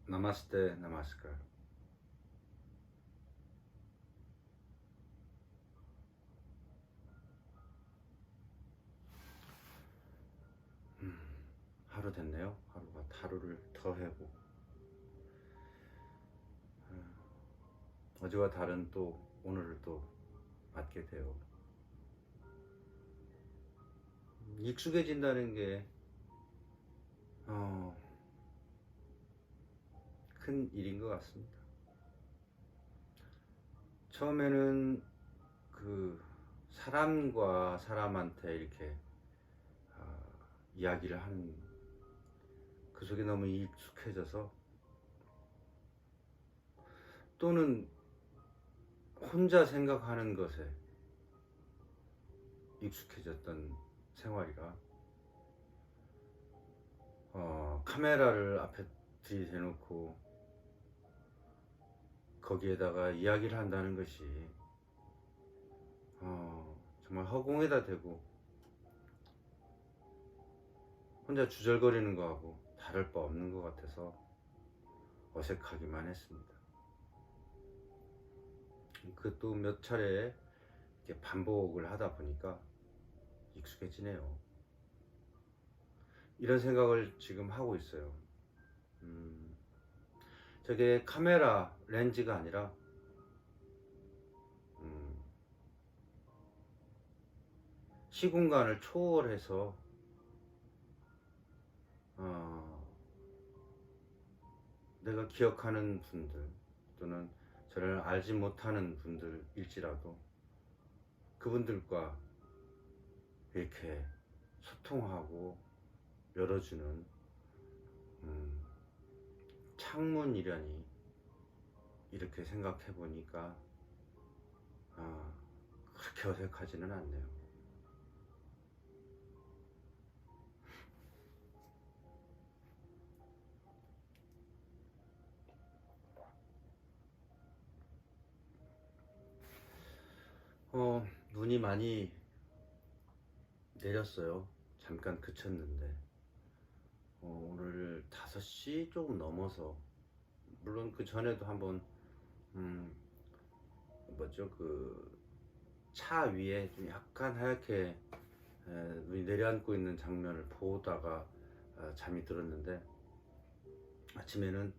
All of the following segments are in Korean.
나마스테 나마스카. 하루 됐네요. 하루를 더 해고 어제와 다른 또 오늘을 또 맞게 돼요. 익숙해진다는 게 큰 일인 것 같습니다. 처음에는 그 사람과 사람한테 이렇게 이야기를 하는 그 속에 너무 익숙해져서, 또는 혼자 생각하는 것에 익숙해졌던 생활이라, 카메라를 앞에 들이대놓고 거기에다가 이야기를 한다는 것이 정말 허공에다 대고 혼자 주절거리는 거하고 다를 바 없는 것 같아서 어색하기만 했습니다. 그것도 몇 차례 이렇게 반복을 하다 보니까 익숙해지네요. 이런 생각을 지금 하고 있어요. 저게 카메라 렌즈가 아니라 시공간을 초월해서 내가 기억하는 분들, 또는 저를 알지 못하는 분들일지라도 그분들과 이렇게 소통하고 열어주는 창문이라니, 이렇게 생각해 보니까 그렇게 어색하지는 않네요. 눈이 많이 내렸어요. 잠깐 그쳤는데 오늘 5시 조금 넘어서, 물론 그 전에도 한번 그 차 위에 좀 약간 하얗게 눈이 내려앉고 있는 장면을 보다가 잠이 들었는데, 아침에는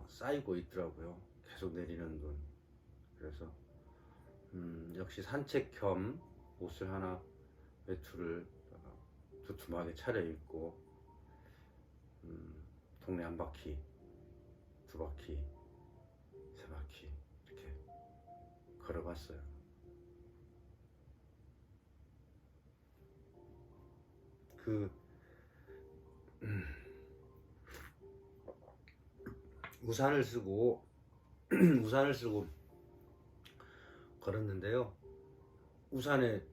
쌓이고 있더라고요. 계속 내리는 눈. 그래서 역시 산책 겸 옷을 하나 외투를 두툼하게 차려입고 동네 한 바퀴, 2바퀴, 3바퀴 이렇게 걸어봤어요. 우산을 쓰고 우산을 쓰고 걸었는데요. 우산에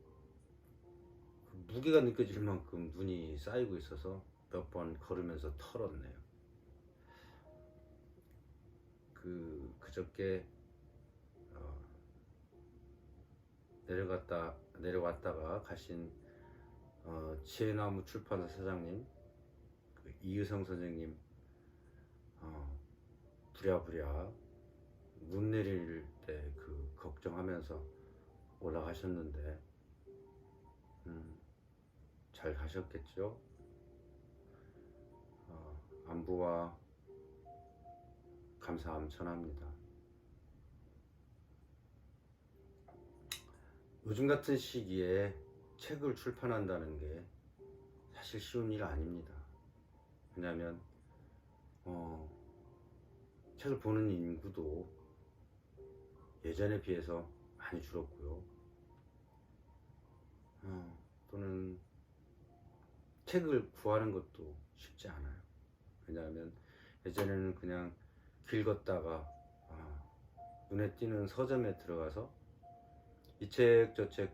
무게가 느껴질 만큼 눈이 쌓이고 있어서 몇 번 걸으면서 털었네요. 그저께 내려왔다가 가신 지혜나무 출판사 사장님, 이유성 선생님 부랴부랴 눈 내릴 때 걱정하면서 올라가셨는데 잘 가셨겠죠? 안부와 감사함 전합니다. 요즘 같은 시기에 책을 출판한다는 게 사실 쉬운 일 아닙니다. 왜냐하면 책을 보는 인구도 예전에 비해서 많이 줄었고요. 또는 책을 구하는 것도 쉽지 않아요. 왜냐하면 예전에는 그냥 길 걷다가 눈에 띄는 서점에 들어가서 이 책 저 책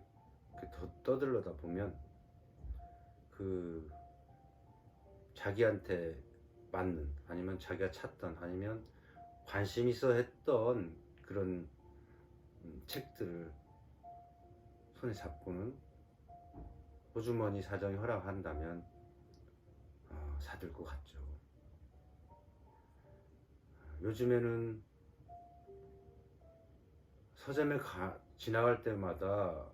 떠들러다 보면 자기한테 맞는, 아니면 자기가 찾던, 아니면 관심 있어 했던 그런 책들을 손에 잡고는 호주머니 사정이 허락한다면 사들 것 같죠. 요즘에는 서점에 지나갈 때마다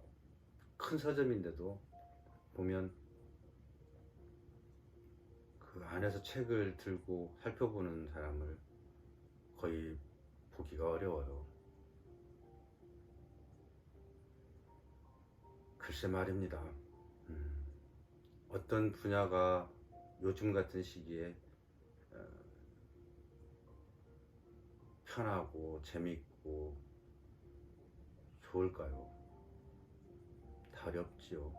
큰 서점인데도 보면 그 안에서 책을 들고 살펴보는 사람을 거의 보기가 어려워요. 글쎄 말입니다. 어떤 분야가 요즘 같은 시기에 편하고 재밌고 좋을까요? 답이 없지요.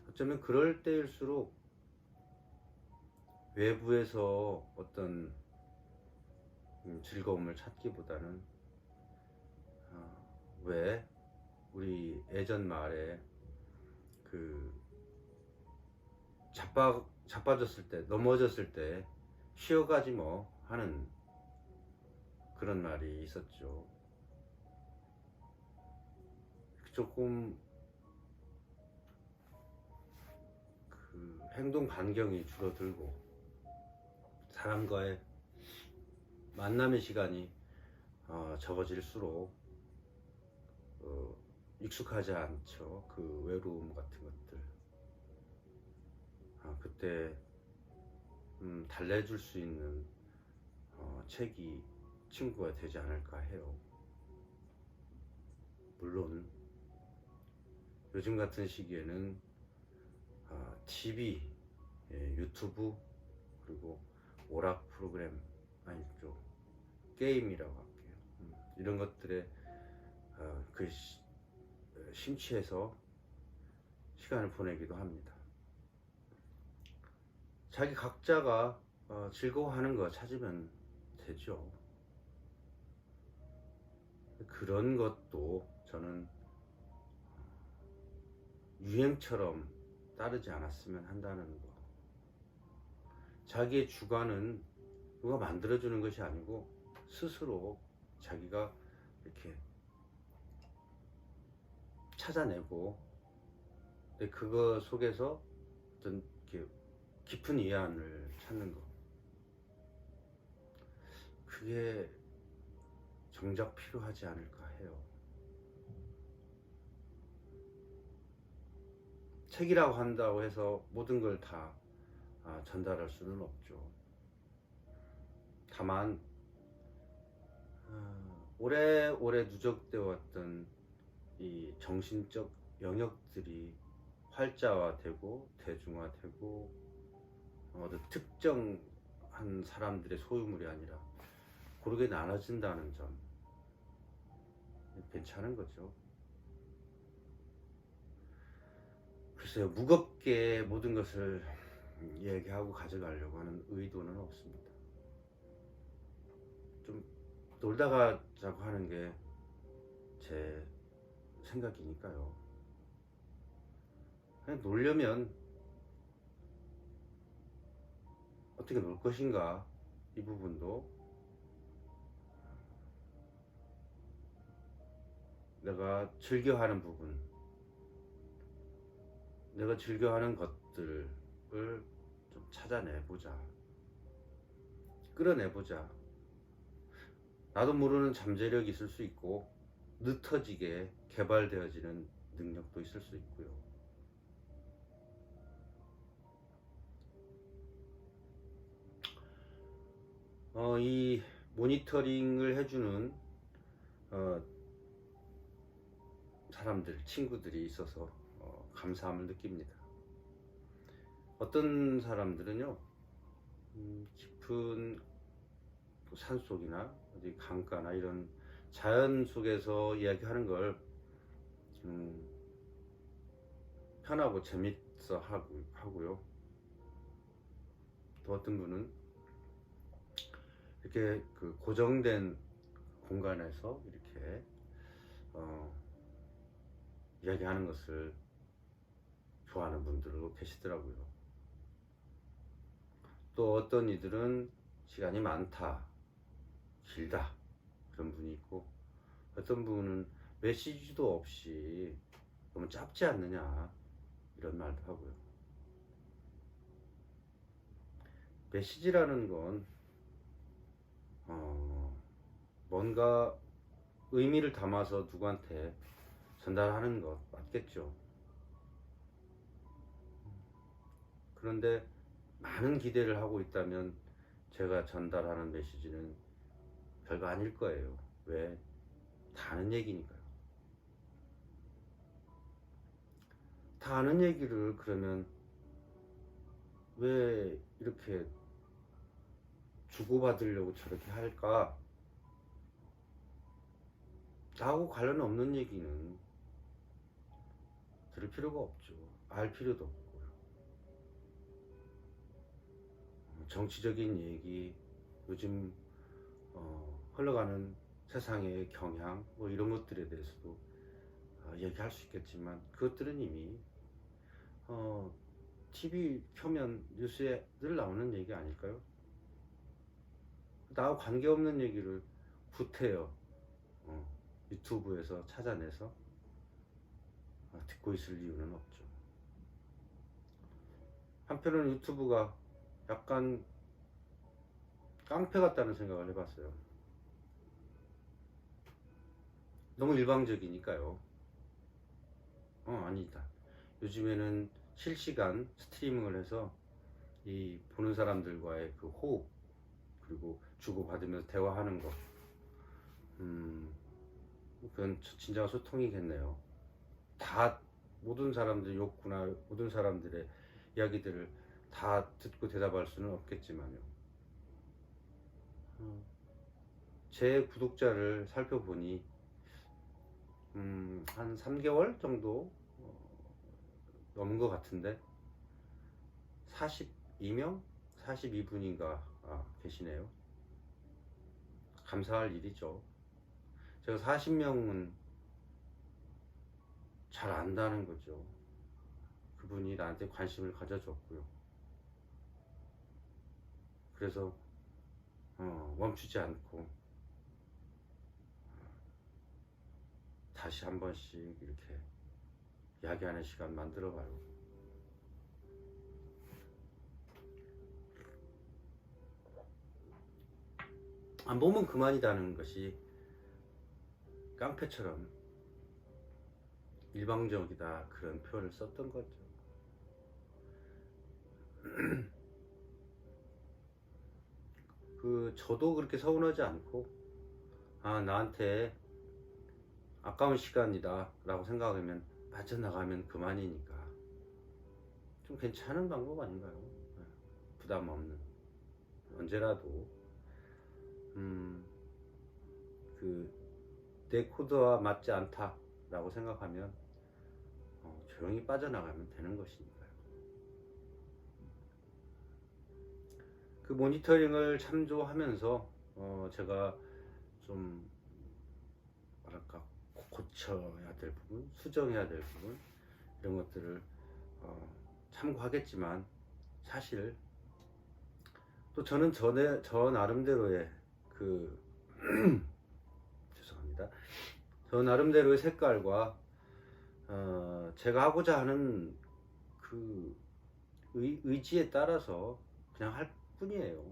어쩌면 그럴 때일수록 외부에서 어떤 즐거움을 찾기보다는 왜 우리 예전 말에 그 자빠졌을 때, 넘어졌을 때 쉬어가지 뭐 하는 그런 말이 있었죠. 조금 그 행동 반경이 줄어들고 사람과의 만남의 시간이 적어질수록 익숙하지 않죠. 그 외로움 같은 것들. 그때 달래줄 수 있는 책이 친구가 되지 않을까 해요. 물론 요즘 같은 시기에는 TV, 유튜브, 그리고 오락 프로그램, 아니죠, 게임이라고 할게요. 이런 것들에 그 심취해서 시간을 보내기도 합니다. 자기 각자가 즐거워하는 거 찾으면 되죠. 그런 것도 저는 유행처럼 따르지 않았으면 한다는 거. 자기의 주관은 누가 만들어주는 것이 아니고 스스로 자기가 이렇게 찾아내고, 그거 속에서 어떤 이렇게 깊은 이해안을 찾는 거, 그게 정작 필요하지 않을까 해요. 책이라고 한다고 해서 모든 걸 다 전달할 수는 없죠. 다만 오래오래 누적되어 왔던 이 정신적 영역들이 활자화되고 대중화되고 어떤 특정한 사람들의 소유물이 아니라 고르게 나눠진다는 점, 괜찮은 거죠. 글쎄요, 무겁게 모든 것을 얘기하고 가져가려고 하는 의도는 없습니다. 좀 놀다가 자고 하는 게 제 생각이니까요. 그냥 놀려면 어떻게 놀 것인가, 이 부분도 내가 즐겨하는 부분, 내가 즐겨하는 것들을 좀 찾아내보자, 끌어내보자. 나도 모르는 잠재력이 있을 수 있고 느터지게 개발되어지는 능력도 있을 수 있고요. 이 모니터링을 해주는 사람들, 친구들이 있어서 감사함을 느낍니다. 어떤 사람들은요, 깊은 산속이나 어디 강가나 이런 자연 속에서 이야기하는 걸 편하고 재밌어 하고요. 또 어떤 분은 이렇게 그 고정된 공간에서 이렇게 이야기하는 것을 좋아하는 분들도 계시더라고요. 또 어떤 이들은 시간이 많다, 길다, 그런 분이 있고, 어떤 분은 메시지도 없이 너무 짧지 않느냐, 이런 말도 하고요. 메시지라는 건 뭔가 의미를 담아서 누구한테 전달하는 것 맞겠죠. 그런데 많은 기대를 하고 있다면 제가 전달하는 메시지는 별거 아닐 거예요. 왜? 다 아는 얘기니까요. 다 아는 얘기를 그러면 왜 이렇게 주고받으려고 저렇게 할까? 나하고 관련 없는 얘기는 들을 필요가 없죠. 알 필요도 없고요. 정치적인 얘기, 요즘 흘러가는 세상의 경향 뭐 이런 것들에 대해서도 얘기할 수 있겠지만 그것들은 이미 TV 켜면 뉴스에 늘 나오는 얘기 아닐까요? 나하고 관계없는 얘기를 구태여 유튜브에서 찾아내서 듣고 있을 이유는 없죠. 한편으로는 유튜브가 약간 깡패 같다는 생각을 해봤어요. 너무 일방적이니까요. 아니다. 요즘에는 실시간 스트리밍을 해서 이 보는 사람들과의 그 호흡, 그리고 주고받으면서 대화하는 거, 그건 진짜 소통이겠네요. 다 모든 사람들의 욕구나 모든 사람들의 이야기들을 다 듣고 대답할 수는 없겠지만요. 제 구독자를 살펴보니 한 3개월 정도 넘은 것 같은데 42명? 42분인가 계시네요. 감사할 일이죠. 제가 40명은 잘 안다는 거죠. 그분이 나한테 관심을 가져줬고요. 그래서 멈추지 않고 다시 한 번씩 이렇게 이야기하는 시간 만들어봐요. 안 보면 그만이다는 것이 깡패처럼 일방적이다 그런 표현을 썼던 거죠. 저도 그렇게 서운하지 않고 나한테 아까운 시간이다 라고 생각하면 빠져나가면 그만이니까 좀 괜찮은 방법 아닌가요? 부담 없는, 언제라도 내 코드와 맞지 않다 라고 생각하면 조용히 빠져나가면 되는 것이니까요. 그 모니터링을 참조하면서 제가 좀 뭐랄까 고쳐야 될 부분, 수정해야 될 부분 이런 것들을 참고하겠지만 사실 또 저는 저 나름대로의 죄송합니다. 저 나름대로의 색깔과 제가 하고자 하는 그 의지에 따라서 그냥 할 뿐이에요.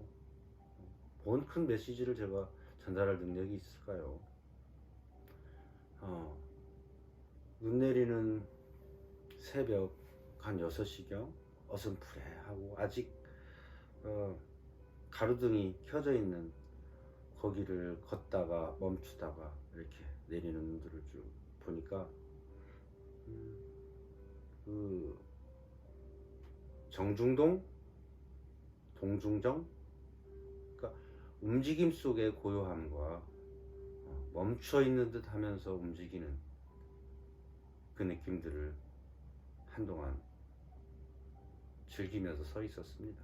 뭔 큰 메시지를 제가 전달할 능력이 있을까요? 눈 내리는 새벽 한 6시경 어슴푸레하고 아직 가로등이 켜져 있는 거기를 걷다가 멈추다가 이렇게 내리는 눈들을 쭉 보니까 그 정중동, 동중정, 그러니까 움직임 속의 고요함과 멈춰 있는 듯 하면서 움직이는 그 느낌들을 한동안 즐기면서 서 있었습니다.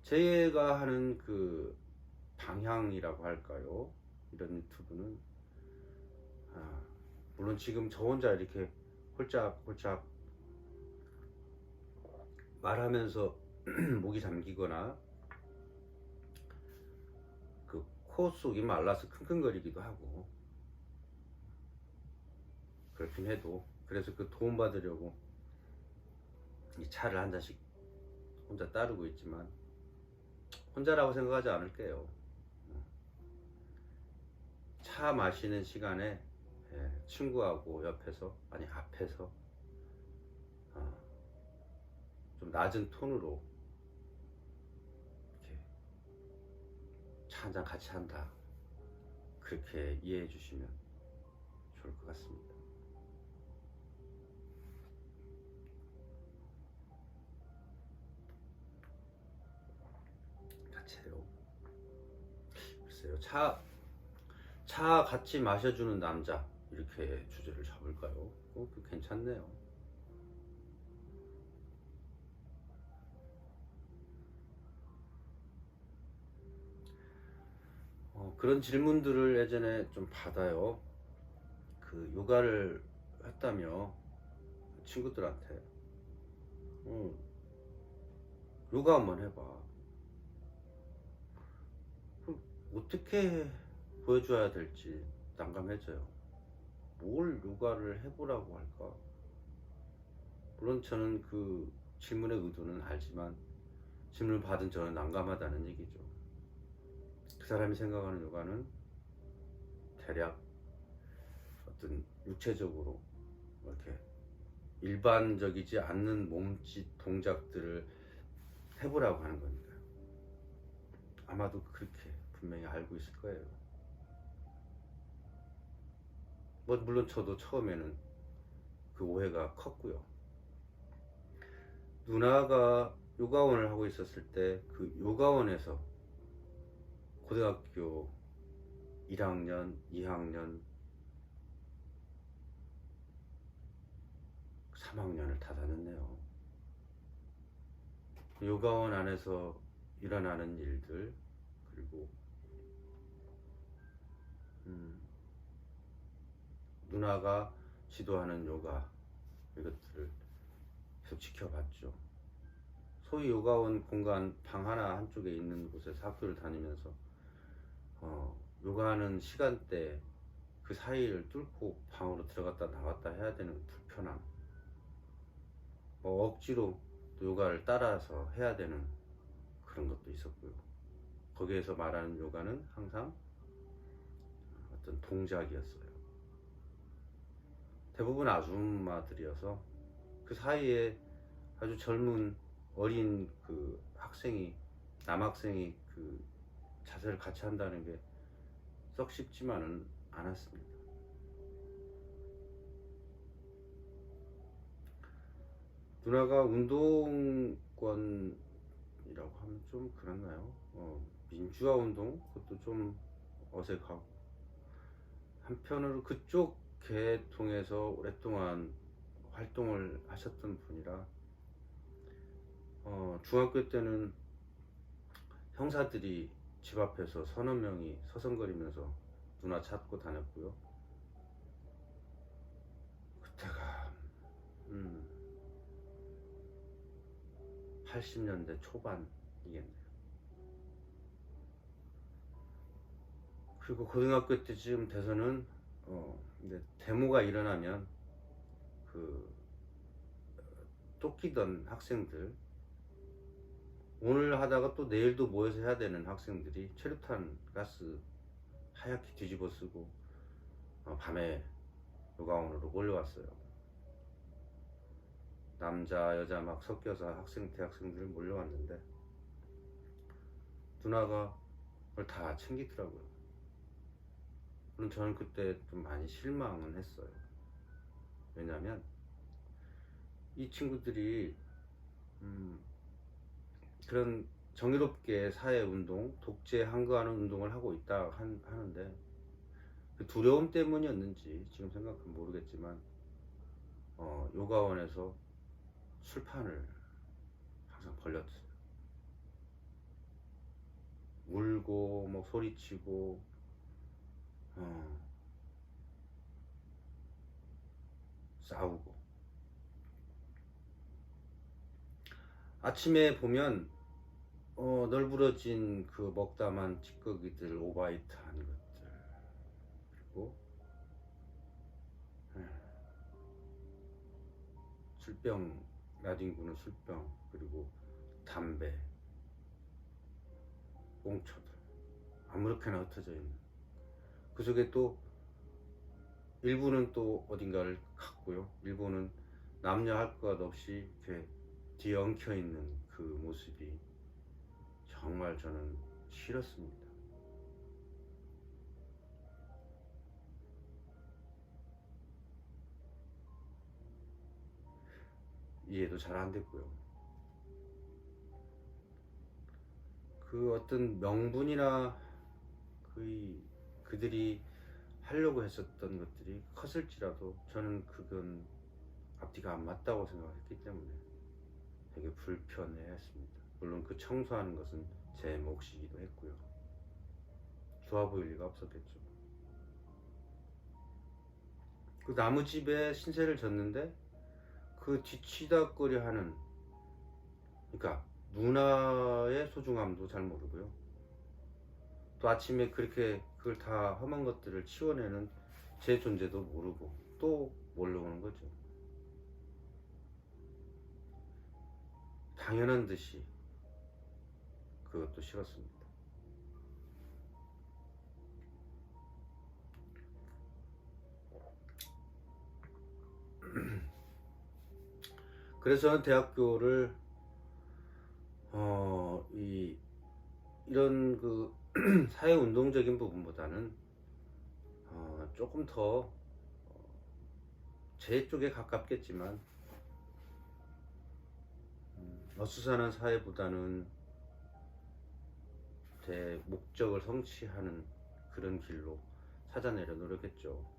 제가 하는 그 방향이라고 할까요? 이런 유튜브는 물론 지금 저 혼자 이렇게 홀짝홀짝 말하면서 목이 잠기거나 그 코 속이 말라서 킁킁거리기도 하고 그렇긴 해도 그래서 그 도움 받으려고 이 차를 한 잔씩 혼자 따르고 있지만 혼자라고 생각하지 않을게요. 차 마시는 시간에 친구하고 옆에서 아니 앞에서 좀 낮은 톤으로 이렇게 차 한 잔 같이 한다, 그렇게 이해해 주시면 좋을 것 같습니다. 자체요. 글쎄요, 차 같이 마셔주는 남자, 이렇게 주제를 잡을까요? 괜찮네요. 그런 질문들을 예전에 좀 받아요. 그 요가를 했다며 친구들한테 요가 한번 해봐. 어떻게 보여줘야 될지 난감해져요. 뭘 요가를 해보라고 할까? 물론 저는 그 질문의 의도는 알지만 질문을 받은 저는 난감하다는 얘기죠. 그 사람이 생각하는 요가는 대략 어떤 육체적으로 이렇게 일반적이지 않는 몸짓 동작들을 해보라고 하는 거니까요. 아마도 그렇게 분명히 알고 있을 거예요. 뭐 물론 저도 처음에는 그 오해가 컸고요. 누나가 요가원을 하고 있었을 때 그 요가원에서 고등학교 1학년, 2학년, 3학년을 다 다녔네요. 요가원 안에서 일어나는 일들, 그리고 누나가 지도하는 요가, 이것들을 계속 지켜봤죠. 소위 요가원 공간 방 하나 한쪽에 있는 곳에서 학교를 다니면서 요가하는 시간대 그 사이를 뚫고 방으로 들어갔다 나왔다 해야 되는 불편함, 억지로 또 요가를 따라서 해야 되는 그런 것도 있었고요. 거기에서 말하는 요가는 항상 어떤 동작이었어요. 대부분 아줌마들이어서 그 사이에 아주 젊은 어린 그 학생이, 남학생이 그 자세를 같이 한다는 게 썩 쉽지만은 않았습니다. 누나가 운동권이라고 하면 좀 그렇나요? 민주화 운동, 그것도 좀 어색하고, 한편으로 그쪽 계통에서 오랫동안 활동을 하셨던 분이라 중학교 때는 형사들이 집 앞에서 서너 명이 서성거리면서 누나 찾고 다녔고요. 그때가 80년대 초반이겠네요. 그리고 고등학교 때쯤 돼서는 이제 데모가 일어나면 그 쫓기던 학생들, 오늘 하다가 또 내일도 모여서 해야 되는 학생들이 최루탄 가스 하얗게 뒤집어 쓰고 밤에 요가원으로 몰려왔어요. 남자 여자 막 섞여서 대학생들이 몰려왔는데 누나가 그걸 다 챙기더라고요. 물론 저는 그때 좀 많이 실망은 했어요. 왜냐면 이 친구들이 그런 정의롭게 사회운동, 독재 항거하는 운동을 하고 있다 하는데 그 두려움 때문이었는지 지금 생각하면 모르겠지만 요가원에서 술판을 항상 벌렸어요. 울고 뭐 소리치고 싸우고, 아침에 보면 널브러진 그 먹다만 찌꺼기들, 오바이트한 것들, 그리고 술병, 나뒹구는 술병, 그리고 담배, 꽁초들 아무렇게나 흩어져 있는, 그 속에 또 일부는 또 어딘가를 갔고요, 일부는 남녀 할 것 없이 이렇게 뒤에 엉켜 있는 그 모습이 정말 저는 싫었습니다. 이해도 잘 안 됐고요. 그 어떤 명분이나 그들이 하려고 했었던 것들이 컸을지라도 저는 그건 앞뒤가 안 맞다고 생각했기 때문에 되게 불편해했습니다. 물론 그 청소하는 것은 제 몫이기도 했고요. 좋아 보일 리가 없었겠죠. 그 나무집에 신세를 졌는데 그 뒤치다거리 하는, 그러니까 누나의 소중함도 잘 모르고요, 또 아침에 그렇게 그걸 다 험한 것들을 치워내는 제 존재도 모르고 또 몰려오는 거죠. 당연한 듯이 그것도 싫었습니다. 그래서 저는 대학교를 이런 그 사회운동적인 부분보다는 조금 더 제 쪽에 가깝겠지만 어수선한 사회보다는 제 목적을 성취하는 그런 길로 찾아내려 노력했죠.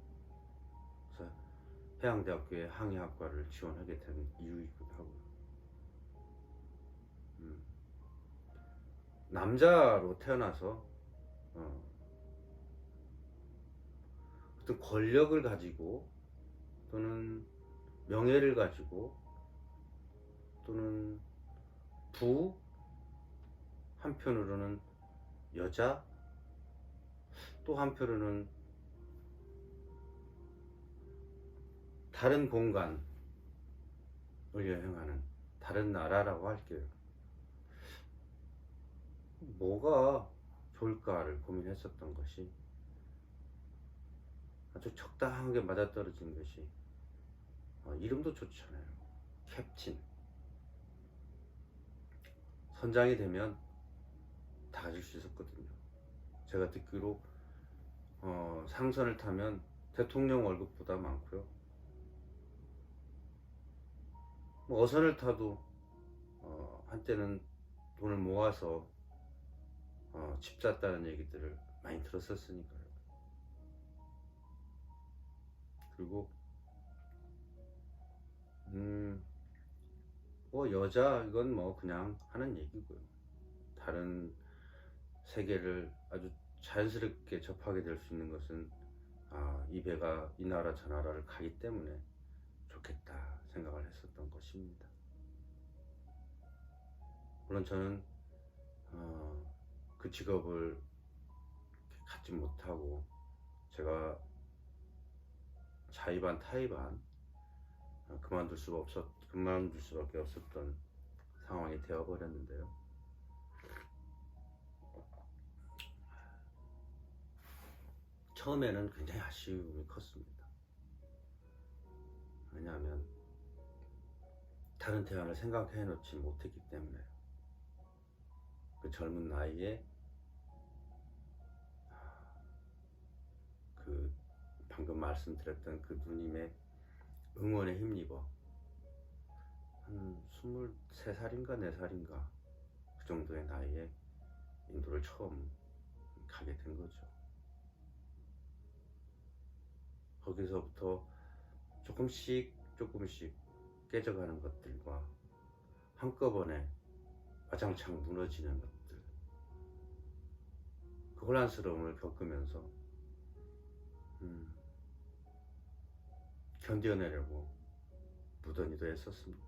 그래서 해양대학교의 항해학과를 지원하게 된 이유이기도 하고요. 남자로 태어나서 어떤 권력을 가지고 또는 명예를 가지고 또는 한편으로는 여자, 또 한편으로는 다른 공간을 여행하는 다른 나라라고 할게요. 뭐가 좋을까를 고민했었던 것이 아주 적당하게 맞아떨어진 것이 이름도 좋잖아요. 캡틴. 선장이 되면 다 가질 수 있었거든요. 제가 듣기로 상선을 타면 대통령 월급보다 많고요, 뭐 어선을 타도 한때는 돈을 모아서 집 샀다는 얘기들을 많이 들었었으니까요. 그리고 뭐 여자, 이건 뭐 그냥 하는 얘기고요. 다른 세계를 아주 자연스럽게 접하게 될 수 있는 것은 이 배가 이 나라 저 나라를 가기 때문에 좋겠다 생각을 했었던 것입니다. 물론 저는 그 직업을 갖지 못하고 제가 자의반 타의반 그만둘 수밖에 없었던 상황이 되어버렸는데요. 처음에는 굉장히 아쉬움이 컸습니다. 왜냐하면 다른 대안을 생각해 놓지 못했기 때문에. 그 젊은 나이에 그 방금 말씀드렸던 그 누님의 응원에 힘입어 한 23살인가 4살인가 그 정도의 나이에 인도를 처음 가게 된 거죠. 거기서부터 조금씩 깨져가는 것들과 한꺼번에 와장창 무너지는 것들, 그 혼란스러움을 겪으면서 견뎌내려고 무던히도 했었습니다.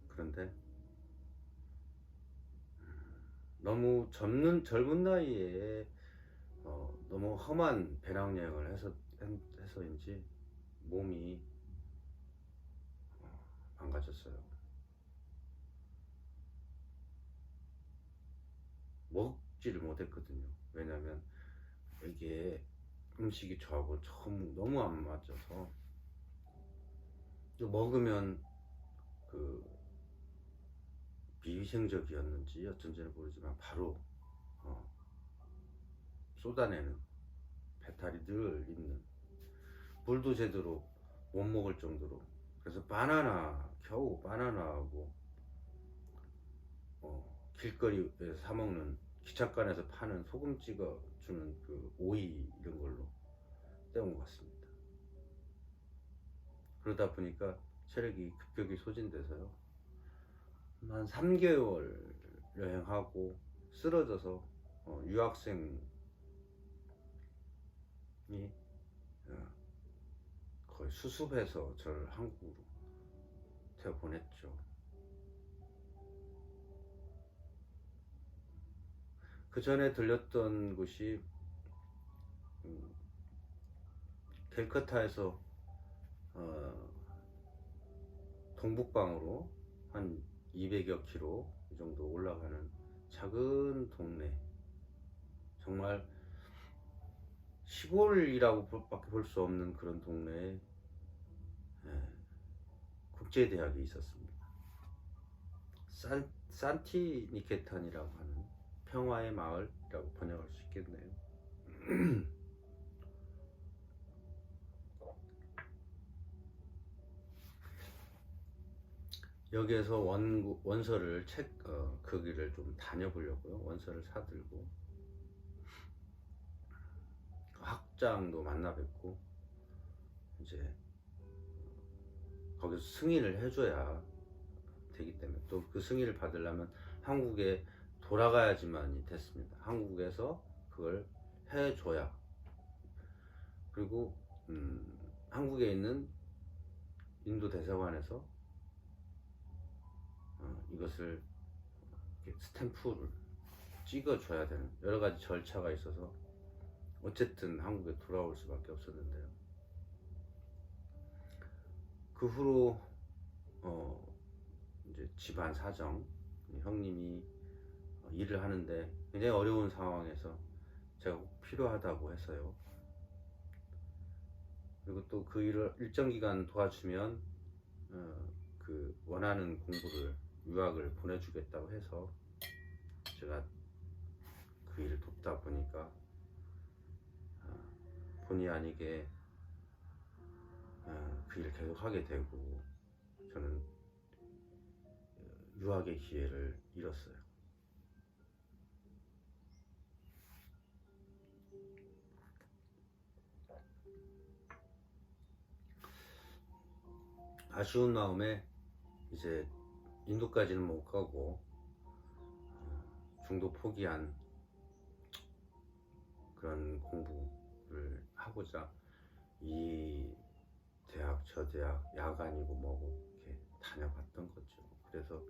그런데 너무 젊은 나이에 너무 험한 배낭여행을 해서인지 몸이 망가졌어요. 먹지를 못했거든요. 왜냐면 이게 음식이 저하고 너무 안 맞아서, 먹으면 그 비위생적이었는지 어쩐지는 모르지만 바로 쏟아내는, 배탈이 늘 있는, 물도 제대로 못 먹을 정도로. 그래서 겨우 바나나하고 길거리에서 사 먹는, 기찻간에서 파는 소금 찍어 주는 그 오이 이런 걸로 때운 것 같습니다. 그러다 보니까 체력이 급격히 소진돼서요, 한 3개월 여행하고 쓰러져서 유학생이 거의 수습해서 저를 한국으로 되어보냈죠. 그 전에 들렸던 곳이 캘커타에서 동북방으로 한 200여 킬로 이 정도 올라가는 작은 동네, 정말 시골이라고 밖에 볼 수 없는 그런 동네에 국제대학이 있었습니다. 산티니케탄이라고 하는 평화의 마을이라고 번역할 수 있겠네요. 여기에서 원서를 거기를 좀 다녀보려고요. 원서를 사들고 학장도 만나 뵙고, 이제 거기서 승인을 해줘야 되기 때문에, 또 그 승인을 받으려면 한국에 돌아가야지만이 됐습니다. 한국에서 그걸 해줘야. 그리고 한국에 있는 인도 대사관에서 이것을 스탬프를 찍어줘야 되는 여러 가지 절차가 있어서 어쨌든 한국에 돌아올 수밖에 없었는데요. 그 후로 이제 집안 사정, 형님이 일을 하는데 굉장히 어려운 상황에서 제가 꼭 필요하다고 해서요. 그리고 또 그 일을 일정 기간 도와주면 그 원하는 공부를, 유학을 보내주겠다고 해서 제가 그 일을 돕다 보니까 본의 아니게 그 일을 계속 하게 되고, 저는 유학의 기회를 잃었어요. 아쉬운 마음에 이제 인도까지는 못 가고 중도 포기한 그런 공부를 하고자 이 대학 저 대학 야간이고 뭐고 이렇게 다녀봤던 거죠. 그래서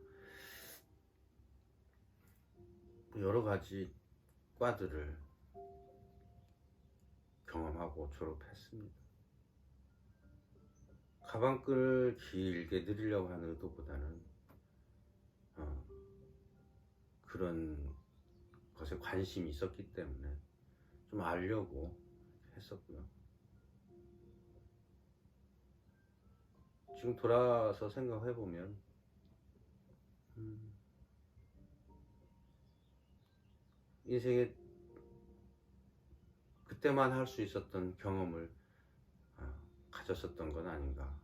여러 가지 과들을 경험하고 졸업했습니다. 가방끈을 길게 늘리려고 하는 의도보다는 그런 것에 관심이 있었기 때문에 좀 알려고 했었고요. 지금 돌아서 생각해보면 인생에 그때만 할 수 있었던 경험을 가졌었던 건 아닌가,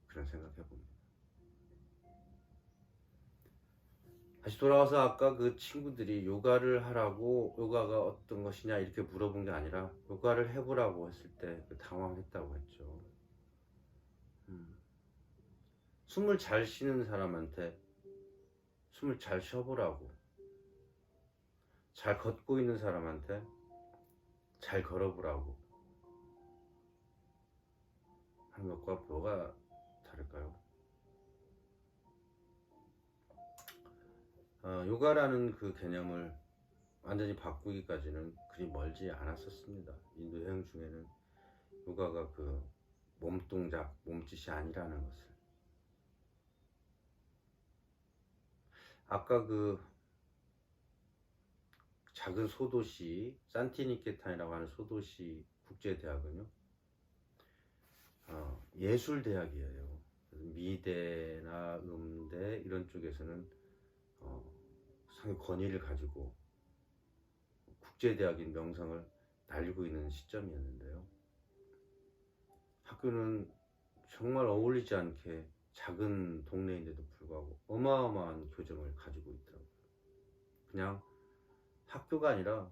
그런 생각해봅니다. 다시 돌아와서 아까 그 친구들이 요가를 하라고, 요가가 어떤 것이냐 이렇게 물어본 게 아니라 요가를 해보라고 했을 때 당황했다고 했죠. 숨을 잘 쉬는 사람한테 숨을 잘 쉬어보라고, 잘 걷고 있는 사람한테 잘 걸어보라고 하는 것과 뭐가 다를까요? 요가라는 그 개념을 완전히 바꾸기까지는 그리 멀지 않았었습니다. 인도 여행 중에는 요가가 그 몸동작, 몸짓이 아니라는 것을. 아까 그 작은 소도시 산티니케탄이라고 하는 소도시 국제대학은요, 예술대학이에요. 미대나 음대 이런 쪽에서는 상당히 권위를 가지고 국제대학인 명성을 날리고 있는 시점이었는데요. 학교는 정말 어울리지 않게 작은 동네인데도 불구하고 어마어마한 교정을 가지고 있더라고요. 그냥 학교가 아니라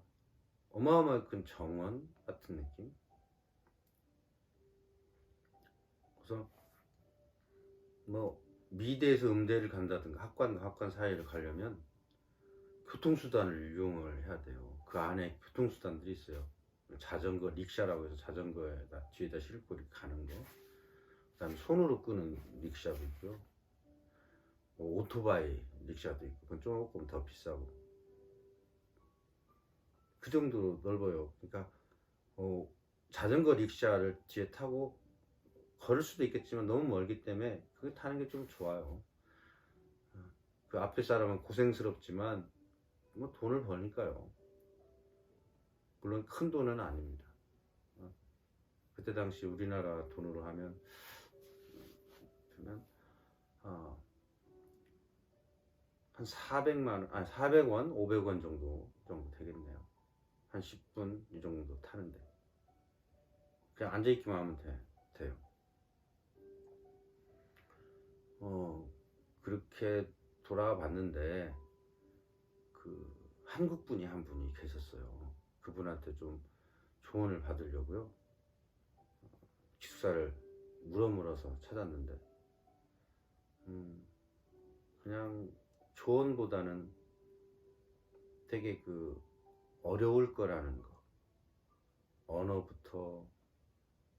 어마어마한 큰 정원 같은 느낌? 그래서 뭐 미대에서 음대를 간다든가 학관과 학관 사이를 가려면 교통수단을 이용을 해야 돼요. 그 안에 교통수단들이 있어요. 자전거, 릭샤라고 해서 자전거에다 뒤에다 싣고 이렇게 가는 거. 그 다음에 손으로 끄는 릭샤도 있고요. 오토바이 릭샤도 있고, 그건 조금 더 비싸고. 그 정도로 넓어요. 그러니까 자전거 릭샤를 뒤에 타고 걸을 수도 있겠지만 너무 멀기 때문에 그거 타는 게 좀 좋아요. 그 앞에 사람은 고생스럽지만 뭐 돈을 버니까요. 물론 큰 돈은 아닙니다. 그때 당시 우리나라 돈으로 하면 한 400만 원, 아니 400원, 500원 정도 되겠네요. 한 10분 이 정도 타는데 그냥 앉아있기만 하면 돼요. 그렇게 돌아와 봤는데 그 한국 분이 한 분이 계셨어요. 그분한테 좀 조언을 받으려고요. 기숙사를 물어물어서 찾았는데 그냥 조언보다는 되게 그 어려울 거라는 거, 언어부터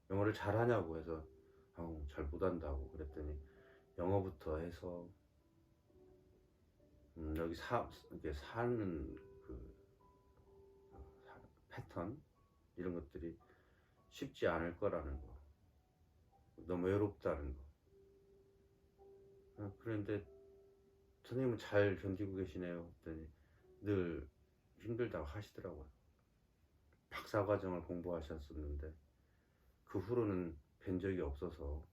영어를 잘하냐고 해서 잘 못한다고 그랬더니 영어부터 해서 여기 이렇게 사는 그 패턴 이런 것들이 쉽지 않을 거라는 거, 너무 외롭다는 거. 그런데 선생님은 잘 견디고 계시네요. 그랬더니 늘 힘들다고 하시더라고요. 박사과정을 공부하셨었는데 그 후로는 뵌 적이 없어서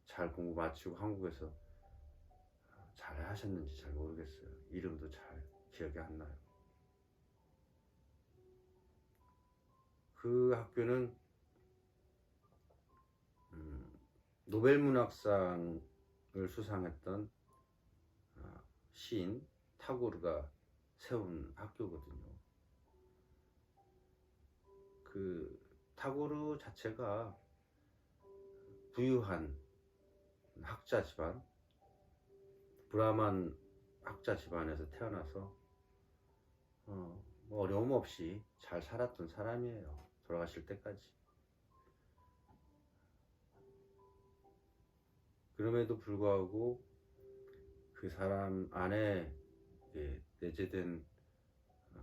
잘 공부 마치고 한국에서 잘 하셨는지 잘 모르겠어요. 이름도 잘 기억이 안 나요. 그 학교는 노벨문학상을 수상했던 시인 타고르가 세운 학교거든요. 그 타고르 자체가 부유한 학자 집안, 브라만 학자 집안에서 태어나서 뭐 어려움 없이 잘 살았던 사람이에요. 돌아가실 때까지. 그럼에도 불구하고 그 사람 안에 내재된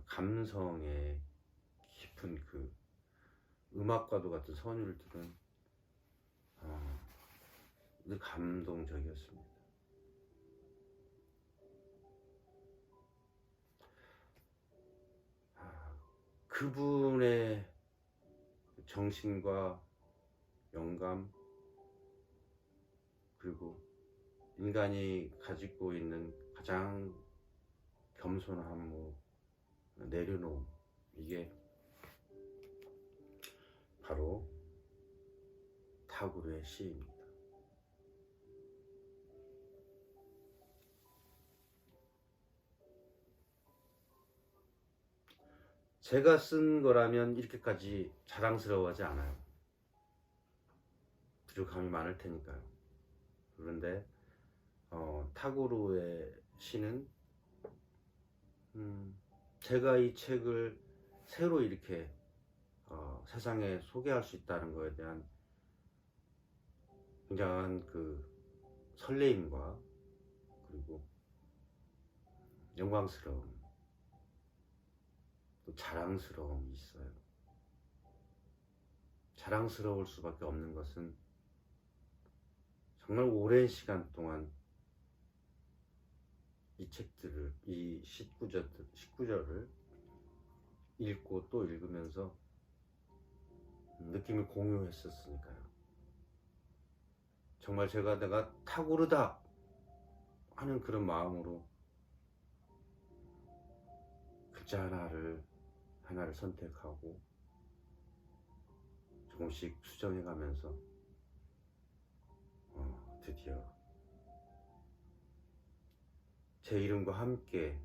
감성의 깊은 그 음악과도 같은 선율들은 늘 감동적이었습니다. 그분의 정신과 영감, 그리고 인간이 가지고 있는 가장 겸손함, 내려놓음, 이게 바로 타고르의 시입니다. 제가 쓴 거라면 이렇게까지 자랑스러워하지 않아요. 부족함이 많을 테니까요. 그런데 타고르의 시는 제가 이 책을 새로 이렇게 세상에 소개할 수 있다는 것에 대한 굉장한 그 설레임과 그리고 영광스러움, 또 자랑스러움이 있어요. 자랑스러울 수밖에 없는 것은 정말 오랜 시간 동안 이 책들을, 이 19절을 읽고 또 읽으면서 느낌을 공유했었으니까요. 정말 내가 탁오르다 하는 그런 마음으로 글자 하나를 선택하고 조금씩 수정해가면서 드디어 제 이름과 함께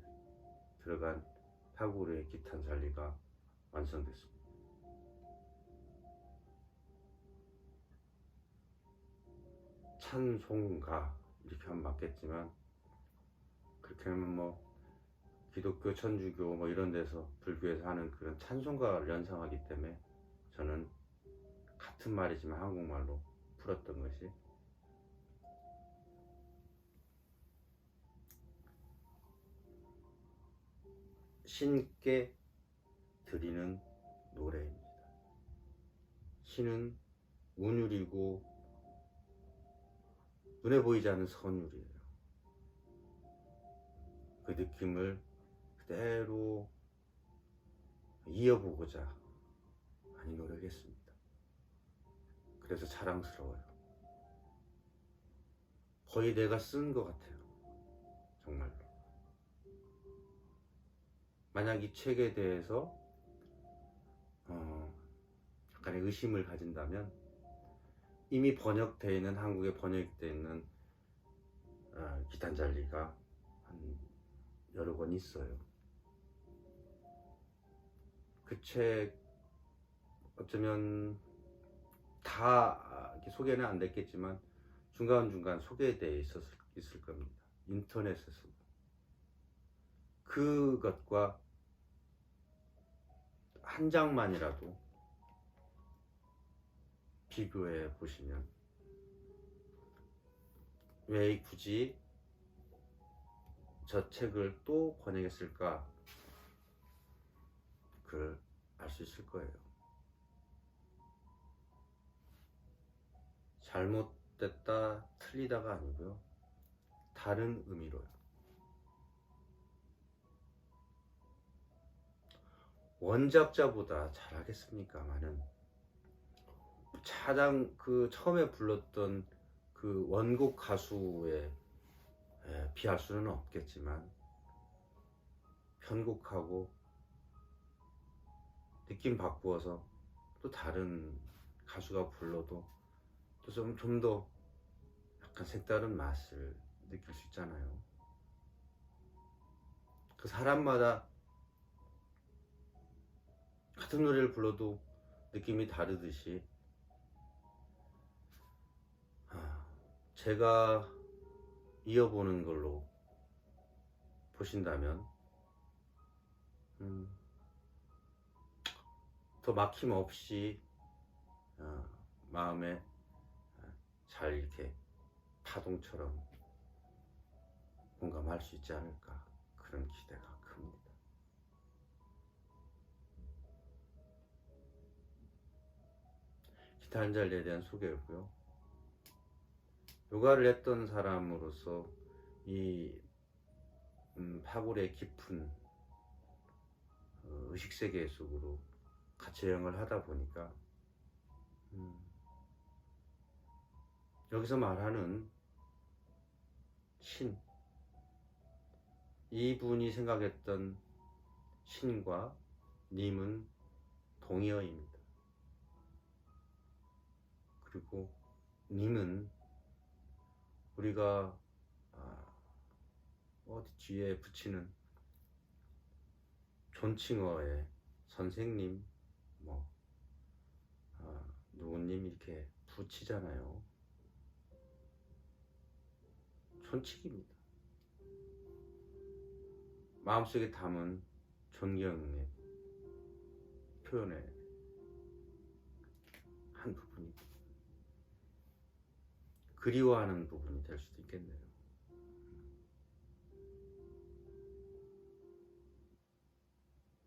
들어간 타고르의 기탄살리가 완성됐습니다. 찬송가 이렇게 하면 맞겠지만, 그렇게 하면 뭐 기독교, 천주교 뭐 이런 데서, 불교에서 하는 그런 찬송가를 연상하기 때문에 저는 같은 말이지만 한국말로 풀었던 것이 신께 드리는 노래입니다. 신은 운율이고 눈에 보이지 않는 선율이에요. 그 느낌을 그대로 이어보고자 많이 노력했습니다. 그래서 자랑스러워요. 거의 내가 쓴 것 같아요. 정말로. 만약 이 책에 대해서 약간의 의심을 가진다면, 이미 번역되어 있는, 한국에 번역되어 있는 기탄잘리가 한 여러 권 있어요. 그 책 어쩌면 다 이렇게 소개는 안 됐겠지만 중간중간 소개되어 있을 겁니다. 인터넷에서. 그것과 한 장만이라도 비교해 보시면 왜 굳이 저 책을 또 번역했을까, 그걸 알 수 있을 거예요. 잘못됐다, 틀리다가 아니고요, 다른 의미로요. 원작자보다 잘하겠습니까마는 가장 처음에 불렀던 그 원곡 가수에 비할 수는 없겠지만, 편곡하고 느낌 바꾸어서 또 다른 가수가 불러도 또 좀 더 약간 색다른 맛을 느낄 수 있잖아요. 그 사람마다 같은 노래를 불러도 느낌이 다르듯이, 제가 이어보는 걸로 보신다면 더 막힘없이 마음에 잘 이렇게 파동처럼 공감할 수 있지 않을까, 그런 기대가 큽니다. 기탄잘리에 대한 소개였고요. 요가를 했던 사람으로서 이 파고의 깊은 의식세계 속으로 같이 여행을 하다 보니까 여기서 말하는 신, 이분이 생각했던 신과 님은 동의어입니다. 그리고 님은 우리가 어디 뒤에 붙이는 존칭어에 선생님, 누구님 이렇게 붙이잖아요. 존칭입니다. 마음속에 담은 존경의 표현의 한 부분이고, 그리워하는 부분이 될 수도 있겠네요.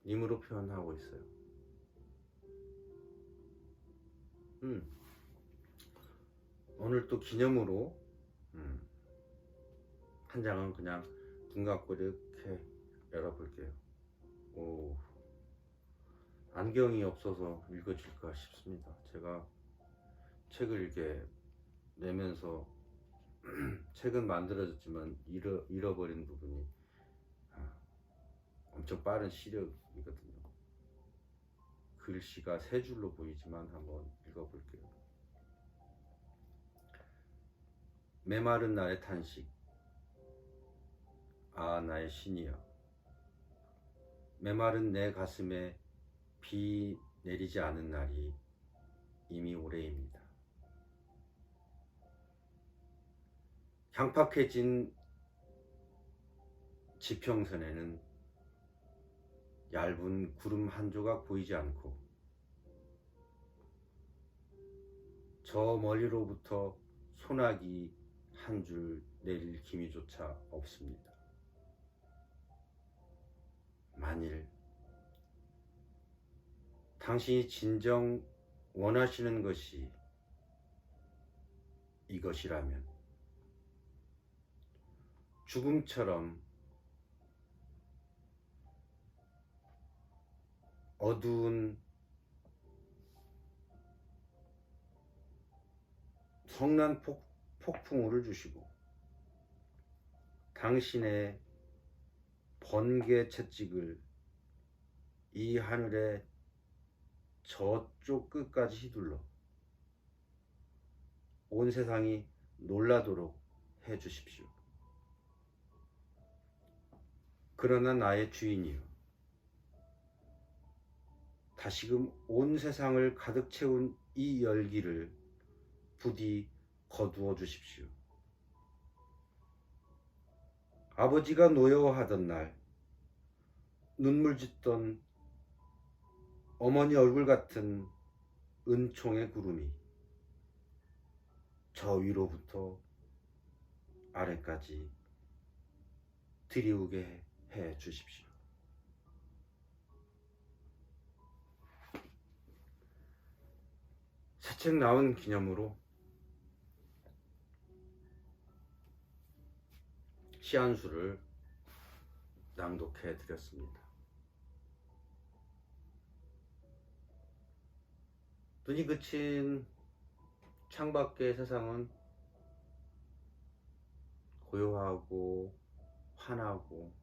님으로 표현하고 있어요. 오늘 또 기념으로 한 장은 그냥 눈 감고 이렇게 열어볼게요. 오, 안경이 없어서 읽어질까 싶습니다. 제가 책을 이렇게 내면서 책은 만들어졌지만 잃어버린 부분이 엄청 빠른 시력이거든요. 글씨가 세 줄로 보이지만 한번 읽어볼게요. 메마른 날의 탄식. 아, 나의 신이여. 메마른 내 가슴에 비 내리지 않은 날이 이미 오래입니다. 향팍해진 지평선에는 얇은 구름 한 조각 보이지 않고 저 멀리로부터 소나기 한 줄 내릴 기미조차 없습니다. 만일 당신이 진정 원하시는 것이 이것이라면 죽음처럼 어두운 성난 폭풍우를 주시고 당신의 번개 채찍을 이 하늘의 저쪽 끝까지 휘둘러 온 세상이 놀라도록 해 주십시오. 그러나 나의 주인이여, 다시금 온 세상을 가득 채운 이 열기를 부디 거두어 주십시오. 아버지가 노여워하던 날 눈물 짓던 어머니 얼굴 같은 은총의 구름이 저 위로부터 아래까지 드리우게 해 주십시오. 새 책 나온 기념으로 시 한 수를 낭독해 드렸습니다. 눈이 그친 창밖의 세상은 고요하고 환하고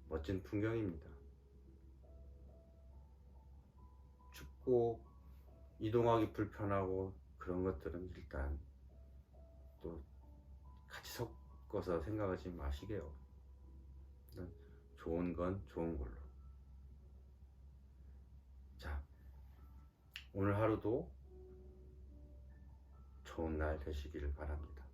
멋진 풍경입니다. 춥고 이동하기 불편하고 그런 것들은 일단 또 같이 섞어서 생각하지 마시게요. 좋은 건 좋은 걸로. 자, 오늘 하루도 좋은 날 되시기를 바랍니다.